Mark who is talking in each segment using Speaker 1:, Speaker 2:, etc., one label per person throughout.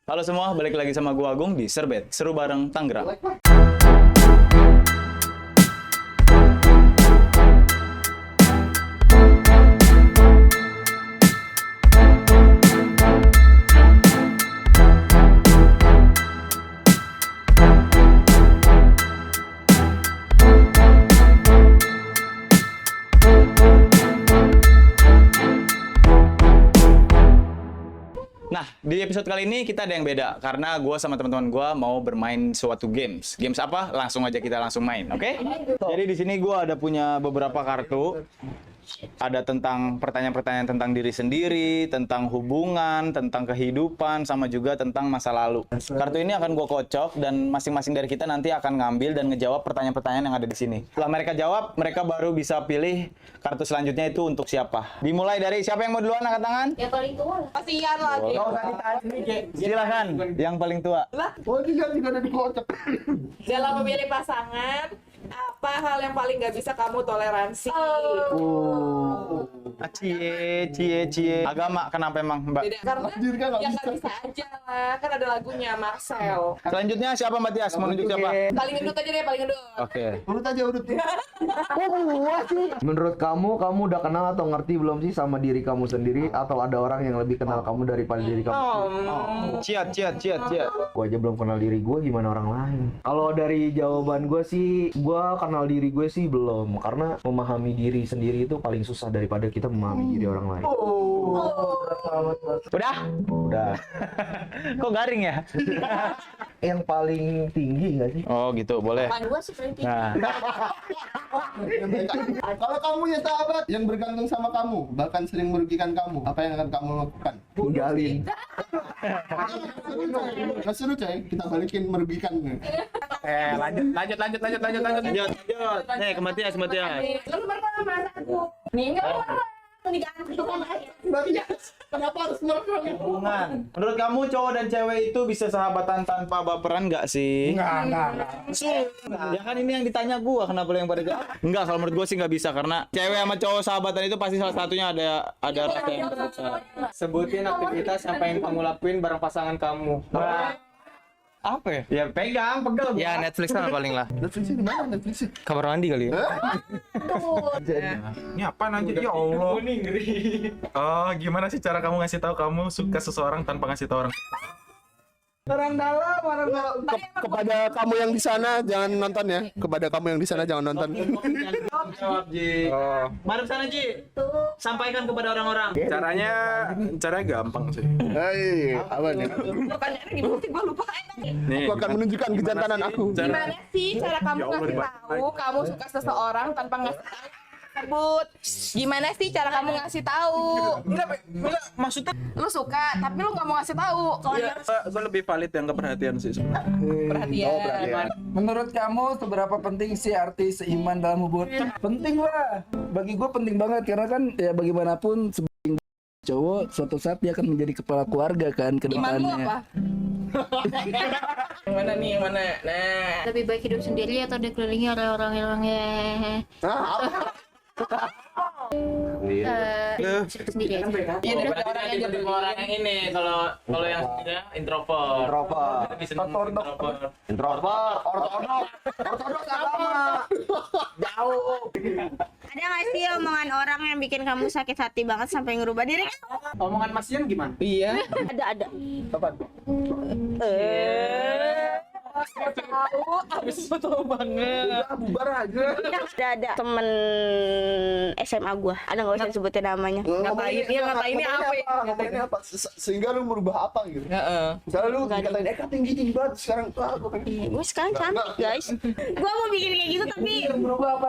Speaker 1: Halo semua, balik lagi sama gua Agung di Serbet, seru bareng Tangerang. Nah, di episode kali ini kita ada yang beda karena gue sama teman-teman gue mau bermain suatu games. Games apa? Langsung aja kita langsung main, oke? Jadi di sini gue ada punya beberapa kartu. Ada tentang pertanyaan-pertanyaan tentang diri sendiri, tentang hubungan, tentang kehidupan, sama juga tentang masa lalu. Kartu ini akan gue kocok dan masing-masing dari kita nanti akan ngambil dan ngejawab pertanyaan-pertanyaan yang ada di sini. Setelah mereka jawab, mereka baru bisa pilih kartu selanjutnya itu untuk siapa. Dimulai dari siapa yang mau duluan angkat tangan?
Speaker 2: Yang paling tua lah.
Speaker 3: Kasihan lagi.
Speaker 1: Silahkan, yang paling tua.
Speaker 4: Oh, ini kan juga ada di kocok.
Speaker 3: Dalam memilih pasangan, apa hal yang paling gak bisa kamu toleransi?
Speaker 1: Cie. Agama, kenapa emang Mbak?
Speaker 3: Beda karena
Speaker 4: Anjir, kan nggak
Speaker 3: ya
Speaker 4: bisa.
Speaker 3: nggak bisa aja lah. Kan ada lagunya Marcel.
Speaker 1: Selanjutnya siapa Mbak Tias? Mau nunjuk siapa?
Speaker 3: Paling gendut aja deh, paling gendut.
Speaker 1: Oke.
Speaker 4: Urut aja, urut.
Speaker 5: Menurut kamu udah kenal atau ngerti belum sih sama diri kamu sendiri, atau ada orang yang lebih kenal kamu daripada diri kamu?
Speaker 1: Ciat.
Speaker 5: Gue aja belum kenal diri gue, gimana orang lain? Kalau dari jawaban gue sih, gue kenal diri gue sih belum, karena memahami diri sendiri itu paling susah daripada kita memahami diri orang lain. Udah.
Speaker 1: Kok garing ya?
Speaker 5: Yang paling tinggi nggak sih?
Speaker 1: Oh gitu, boleh.
Speaker 2: Paling gua sih paling tinggi.
Speaker 1: Nah,
Speaker 4: Kalau kamu punya sahabat yang bergantung sama kamu, bahkan sering merugikan kamu, apa yang akan kamu lakukan?
Speaker 5: Tinggalin.
Speaker 4: Nggak seru coy, kita balikin merugikan.
Speaker 1: lanjut. Nih, ke Matias.
Speaker 3: Lu pernah merasa aku? Nih enggak pernah. Diganti kan aja.
Speaker 4: Kenapa harus merugikan?
Speaker 1: Hubungan. Menurut kamu cowok dan cewek itu bisa sahabatan tanpa baperan nggak sih?
Speaker 4: Enggak.
Speaker 1: Ya kan ini yang ditanya gua, kenapa lo yang pada jawab? Enggak, kalau menurut gua sih nggak bisa karena cewek sama cowok sahabatan itu pasti salah satunya ada rasa yang berbeda.
Speaker 6: Sebutin aktivitas apa yang kamu lakuin bareng pasangan kamu. Apa ya?
Speaker 1: Ya pegang, pegel.
Speaker 6: Ya Netflix kan paling lah.
Speaker 4: Netflixnya di mana Netflixnya?
Speaker 6: Kamar mandi kali ya.
Speaker 7: Ini apa lanjut ya Allah. Oh, gimana sih cara kamu ngasih tahu kamu suka seseorang tanpa ngasih tahu orang?
Speaker 4: Kepada kamu yang di sana jangan nonton ya. Kepada kamu yang di sana jangan nonton.
Speaker 1: Jawab, Ji. Bareng sana, Ji. Sampaikan kepada orang-orang.
Speaker 7: Caranya gampang sih.
Speaker 4: Hei, apa nih?
Speaker 3: Pertanyaannya gimana sih? Gua lupa.
Speaker 7: Nih,
Speaker 4: Aku akan menunjukkan kejantanan aku.
Speaker 3: Gimana sih cara kamu
Speaker 7: Ya Allah,
Speaker 3: ngasih tahu kamu suka seseorang tanpa ngasih tahu tersebut? Gimana sih cara kamu ngasih tahu?
Speaker 7: Enggak, maksudnya
Speaker 3: Lu suka, tapi lu nggak mau ngasih tahu. Soalnya
Speaker 7: gue lebih valid yang keperhatian sih sebenarnya.
Speaker 3: perhatian.
Speaker 8: Menurut kamu seberapa penting sih arti seiman dalam hubungan? Penting lah. Bagi gue penting banget karena kan ya bagaimanapun sebagai cowok suatu saat dia akan menjadi kepala keluarga kan ke
Speaker 3: Imanmu
Speaker 8: depannya.
Speaker 3: apa? Yang mana nih? Yang mana? Nah.
Speaker 2: Lebih baik hidup sendiri atau dikelilingi oleh orang-orang yang sendiri aja.
Speaker 3: Iya, daripada orang yang jadi
Speaker 1: orang yang ini. Kalau yang sendiri introvert. Lebih seneng introvert.
Speaker 5: Ortodoks agama.
Speaker 2: Ada nggak sih omongan orang yang bikin kamu sakit hati banget sampai ngerubah diri?
Speaker 6: Omongan Mas Ian gimana?
Speaker 3: Iya.
Speaker 2: Ada.
Speaker 3: Tahu, abis itu tahu banget.
Speaker 2: Ada temen SMA gua. Ada nggak usah sebutin namanya.
Speaker 3: Ngatainnya apa ya?
Speaker 4: Ngatainnya apa? Sehingga lu merubah apa gitu? Misalnya lu dikatain Eka tinggi banget, sekarang aku pengen
Speaker 2: Gue sekarang cantik guys. Gua mau bikin kayak gitu tapi
Speaker 4: merubah apa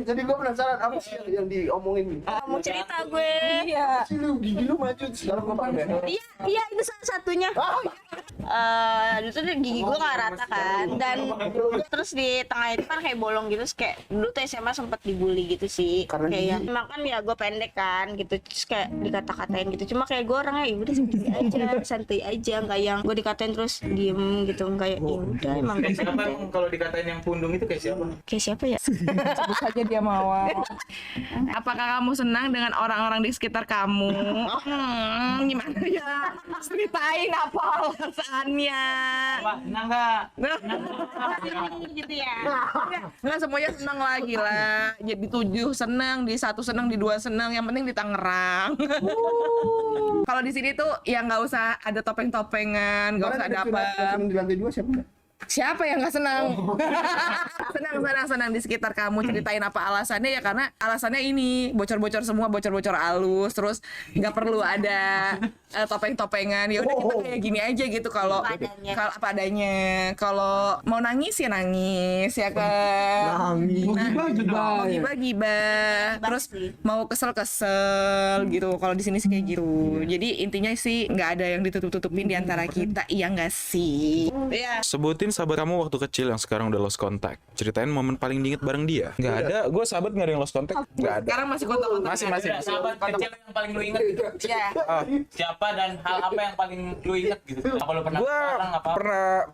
Speaker 4: jadi gue penasaran apa sih yang diomongin.
Speaker 2: mau cerita gue.
Speaker 3: Iya.
Speaker 4: Sih lu gigi lu maju sekarang gue pakai.
Speaker 2: Iya itu salah satunya. itu tuh gigi gue nggak rata kan, dan terus di tengah itu kan kayak bolong gitu, terus kayak dulu tuh SMA sempet dibully gitu sih, kayak emang kan ya gue pendek kan gitu, terus kayak dikata-katain gitu, cuma kayak gue orangnya ya udah santai aja, nggak yang gue dikatain terus diem gitu, nggak ya udah emang gue
Speaker 1: Siapa emang kalau dikatain yang pundung itu kayak siapa?
Speaker 2: kayak siapa ya?
Speaker 3: Sebut saja dia Mawar. Apakah kamu senang dengan orang-orang di sekitar kamu? Gimana ya? Ceritain apa alasannya?
Speaker 1: Wah, senang nggak?
Speaker 2: Gitu ya.
Speaker 3: Nggak semuanya senang lagi lah. Jadi 7 senang, di 1 senang, di 2 senang. Yang penting di Tangerang. Kalau di sini tuh ya nggak usah ada topeng-topengan, nggak usah ada apa.
Speaker 4: Di lantai 2 siapa?
Speaker 3: Siapa yang nggak senang? senang di sekitar kamu. Ceritain apa alasannya ya, karena alasannya ini bocor-bocor semua, bocor-bocor halus, terus nggak perlu ada topeng-topengan. Ya udah kita kayak gini aja gitu. Kalau apa adanya. Kalau mau nangis ya nangis ya kan. Gibah. Terus mau kesel gitu. Kalau di sini sih kayak gitu. Jadi intinya sih nggak ada yang ditutup-tutupin di antara kita. Iya nggak sih? Iya.
Speaker 7: Sebutin sahabat kamu waktu kecil yang sekarang udah lost contact. Ceritain momen paling diinget bareng dia. Nggak ada. Gue sahabat nggak ada yang lost contact. Nggak ada.
Speaker 3: Sekarang masih kontak-kontak.
Speaker 7: Masih.
Speaker 1: Sahabat kecil yang paling lu inget gitu.
Speaker 3: Iya.
Speaker 1: Siapa dan hal apa yang paling lu inget gitu? Apa lu pernah
Speaker 7: Gue
Speaker 1: sekarang apa?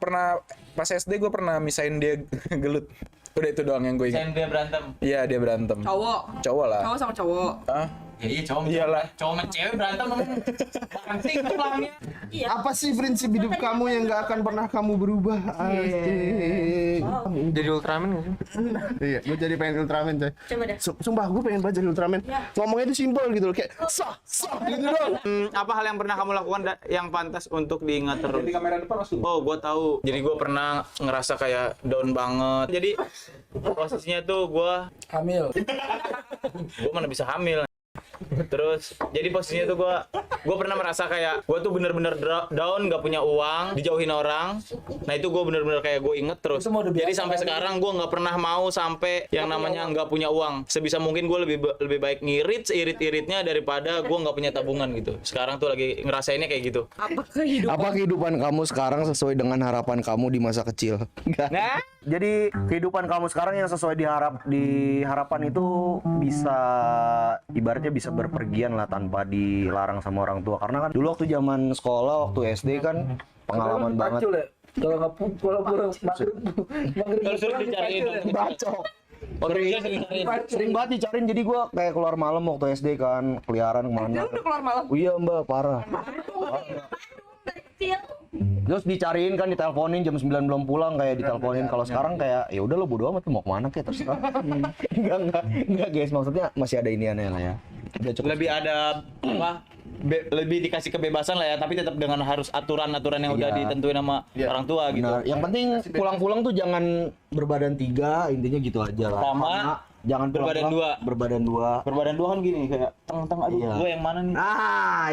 Speaker 7: pernah pas SD gue pernah misahin dia gelut. Udah itu doang yang gue inget.
Speaker 1: Sen dia berantem.
Speaker 7: Iya dia berantem. Cowok lah.
Speaker 3: Cowok sama cowok.
Speaker 7: Hah?
Speaker 1: Ya iya cowok.
Speaker 7: Iyalah.
Speaker 1: Cowok sama cewek berantem emang penting pulangnya.
Speaker 4: Apa sih prinsip hidup kamu yang gak akan pernah kamu berubah? Asik.
Speaker 6: Jadi Ultraman nggak sih?
Speaker 4: Iya, gue jadi pengen Ultraman coy.
Speaker 2: Coba deh.
Speaker 4: Sumpah gue pengen banget jadi Ultraman. Ngomongnya itu simpel gitu loh, kayak sah gitu dong.
Speaker 1: Apa hal yang pernah kamu lakukan yang pantas untuk diingat terus? Di kamera depan langsung. Oh, gue tahu. Jadi gue pernah ngerasa kayak down banget. Jadi posisinya tuh gue
Speaker 8: Hamil.
Speaker 1: mana bisa hamil. Terus jadi posisinya tuh gue pernah merasa kayak gue tuh bener-bener down, nggak punya uang, dijauhin orang. Nah itu gue bener-bener kayak gue inget terus. Jadi sampai sekarang gue nggak pernah mau sampai yang namanya nggak punya uang. Sebisa mungkin gue lebih baik ngirit seirit-iritnya daripada gue nggak punya tabungan gitu. Sekarang tuh lagi ngerasainnya kayak gitu.
Speaker 4: Apa kehidupan kamu sekarang sesuai dengan harapan kamu di masa kecil?
Speaker 1: Nah,
Speaker 5: Jadi kehidupan kamu sekarang yang sesuai di harapan itu bisa ibaratnya bisa berpergian lah tanpa dilarang sama orang tua. Karena kan dulu waktu zaman sekolah, waktu SD kan pengalaman banget.
Speaker 8: Bacul ya? Kalau nggak kalau
Speaker 1: terus suruh dicariin.
Speaker 4: Bacok.
Speaker 5: Sering banget dicariin, jadi gua kayak keluar malam waktu SD kan, keliaran kemana.
Speaker 3: Udah keluar malam.
Speaker 5: Oh iya mbak, parah. Terus dicariin kan, diteleponin jam 9 belum pulang, kayak diteleponin. Kalau sekarang kayak ya udah lo bodo amat, mau kemana kayak terserah. enggak guys, maksudnya masih ada iniannya lah ya. Udah cukup.
Speaker 1: Lebih ada apa? Lebih dikasih kebebasan lah ya, tapi tetap dengan harus aturan-aturan yang udah
Speaker 5: Iya.
Speaker 1: ditentuin sama orang tua gitu.
Speaker 5: Benar. Yang penting pulang-pulang tuh jangan berbadan 3, intinya gitu aja lah.
Speaker 1: Sama,
Speaker 5: jangan
Speaker 1: berbadan
Speaker 5: pulang-pulang
Speaker 1: 2.
Speaker 5: Berbadan 2.
Speaker 1: Berbadan dua kan gini kayak teng-teng, aduh
Speaker 5: Iya.
Speaker 1: gue yang mana nih?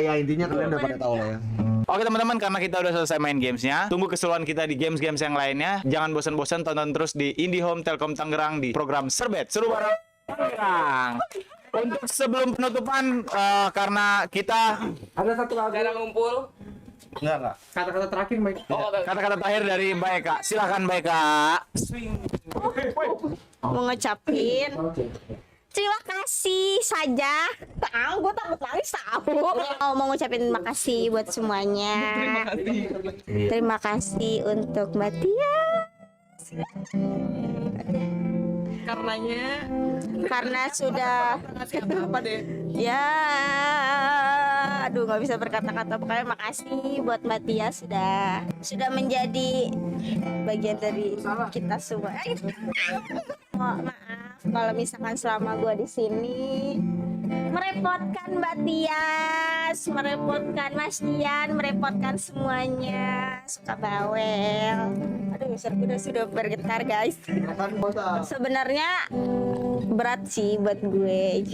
Speaker 5: Ya intinya kalian udah pada tahu lah ya.
Speaker 1: Oke teman-teman, karena kita udah selesai main gamesnya, tunggu keseruan kita di games-games yang lainnya. Jangan bosan-bosan, tonton terus di IndiHome Telkom Tangerang di program Serbet Seru Bareng Tangerang. Untuk sebelum penutupan, karena kita
Speaker 8: ada satu lagu
Speaker 3: Cara ngumpul.
Speaker 1: enggak.
Speaker 6: Kata-kata terakhir Mike.
Speaker 1: Kata-kata terakhir dari Mbak Eka. Silakan Mbak Eka.
Speaker 2: Mau ngecapin terima kasih saja. Gue takut nangis tahu. Mau ngucapin makasih buat semuanya. Terima kasih untuk Mbak Tia. Karena sudah
Speaker 3: Apa deh?
Speaker 2: ya, aduh nggak bisa berkata-kata. Pokoknya makasih buat Mbak Tia sudah menjadi bagian dari kita semua. Maaf kalau misalkan selama gue di sini merepotkan Mbak Tias, merepotkan Mas Dian, merepotkan semuanya, suka bawel. Aduh, sudah bergetar guys. Sebenarnya berat sih buat gue.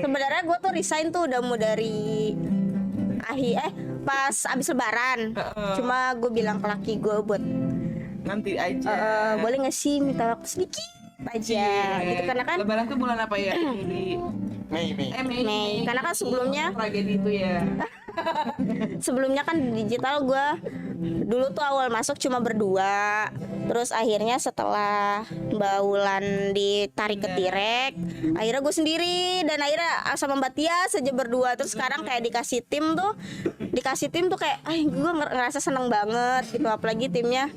Speaker 2: Sebenarnya gue tuh resign tuh udah mau dari pas abis lebaran. Cuma gue bilang ke laki gue buat
Speaker 3: Nanti aja.
Speaker 2: boleh nggak sih minta waktu sedikit aja gitu, karena kan
Speaker 3: Lebaran tuh bulan apa ya? Juli.
Speaker 2: Mei. Karena kan sebelumnya
Speaker 3: tragedi itu ya.
Speaker 2: sebelumnya kan di digital gue dulu tuh awal masuk cuma berdua, terus akhirnya setelah Mbak Wulan ditarik ke Tirek, akhirnya gue sendiri, dan akhirnya sama Mbak Tias aja berdua. Terus sekarang kayak dikasih tim tuh kayak gue ngerasa seneng banget gitu, apalagi timnya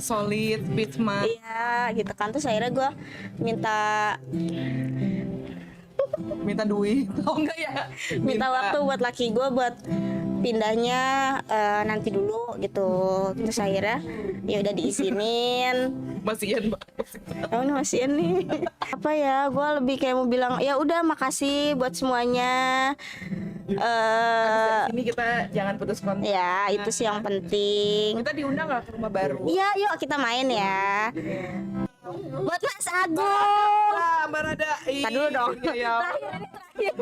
Speaker 3: Solid, Bitma.
Speaker 2: iya gitu kan. Terus akhirnya gue
Speaker 3: Minta duit. Oh enggak ya?
Speaker 2: minta waktu buat laki gue buat pindahnya nanti dulu gitu. Terus akhirnya ya udah diizinin.
Speaker 3: Masian Mbak.
Speaker 2: Oh ini masih nih. Apa ya? Gue lebih kayak mau bilang ya udah makasih buat semuanya.
Speaker 3: Ini kita jangan putus kontak.
Speaker 2: Ya itu sih yang penting.
Speaker 3: Kita diundang nggak ke rumah baru?
Speaker 2: Iya yuk kita main ya. Buat Mas Agung.
Speaker 3: Ah, Mbak Rada.
Speaker 2: Tadi dulu dong.
Speaker 3: Iya.
Speaker 2: Terakhir.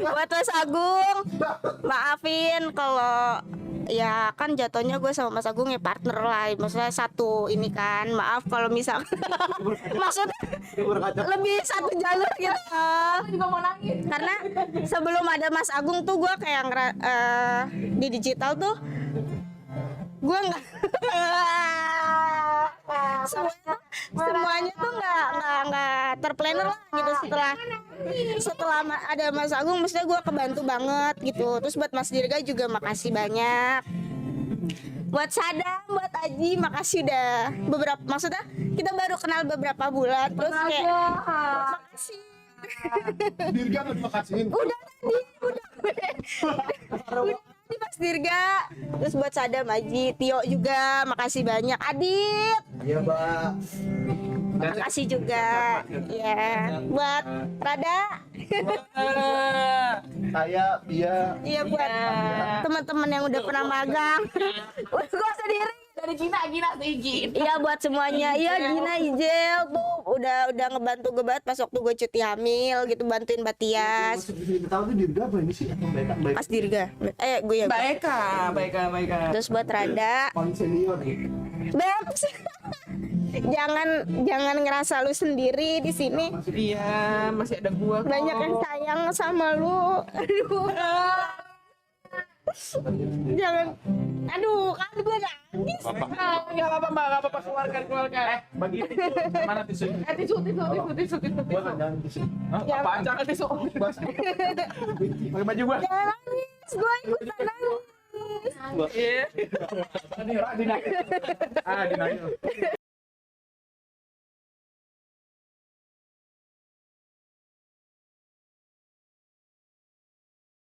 Speaker 2: Buat Mas Agung, maafin kalau ya kan jatuhnya gue sama Mas Agung ya partner lah, maksudnya satu ini kan. Maaf kalau misal maksudnya lebih satu jalur gitu.
Speaker 3: Juga mau nangis.
Speaker 2: Karena sebelum ada Mas Agung tuh gue kayak di digital tuh gue nggak semuanya tuh nggak terplanner lah gitu. Setelah ada Mas Agung maksudnya gue kebantu banget gitu. Terus buat Mas Dirga juga makasih banyak, buat Sadam, buat Aji makasih udah maksudnya kita baru kenal beberapa bulan terus kayak makasih.
Speaker 4: Dirga nggak dikasihin.
Speaker 2: Udah tadi Mas Dirga. Terus buat Sadam, Aji, Tio juga makasih banyak. Adit
Speaker 4: Iya, Mbak.
Speaker 2: makasih juga ya. Buat Rada
Speaker 4: Saya, Bia.
Speaker 2: iya, buat teman-teman yang udah pernah magang. Gue sendiri
Speaker 3: Dari Gina izin.
Speaker 2: iya buat semuanya. Iya Gina Ijel tuh udah ngebantu gue banget pas waktu gue cuti hamil gitu, bantuin Mbak Tias.
Speaker 4: Tahu tuh Dirga apa ini sih? Baik.
Speaker 2: Mas Dirga gue ya.
Speaker 3: Mbak Eka.
Speaker 2: Terus buat Rada,
Speaker 4: Paling senior nih.
Speaker 2: Babs. jangan ngerasa lu sendiri di sini.
Speaker 3: Iya, masih ada gua kok.
Speaker 2: Banyak yang sayang sama lu. Aduh. Jangan. Aduh, kan gue nangis.
Speaker 3: Enggak apa-apa, Mbak. Enggak apa-apa, keluarkan.
Speaker 7: Bagi tisu. Mana tisu?
Speaker 3: Tisu.
Speaker 7: Gua kan jangan tisu. Hah?
Speaker 2: Ya,
Speaker 7: Apaan? Jangan tisu. Pakai baju gua.
Speaker 2: jangan nangis. Gue ikutan nangis.
Speaker 3: Iya.
Speaker 7: Dinanya.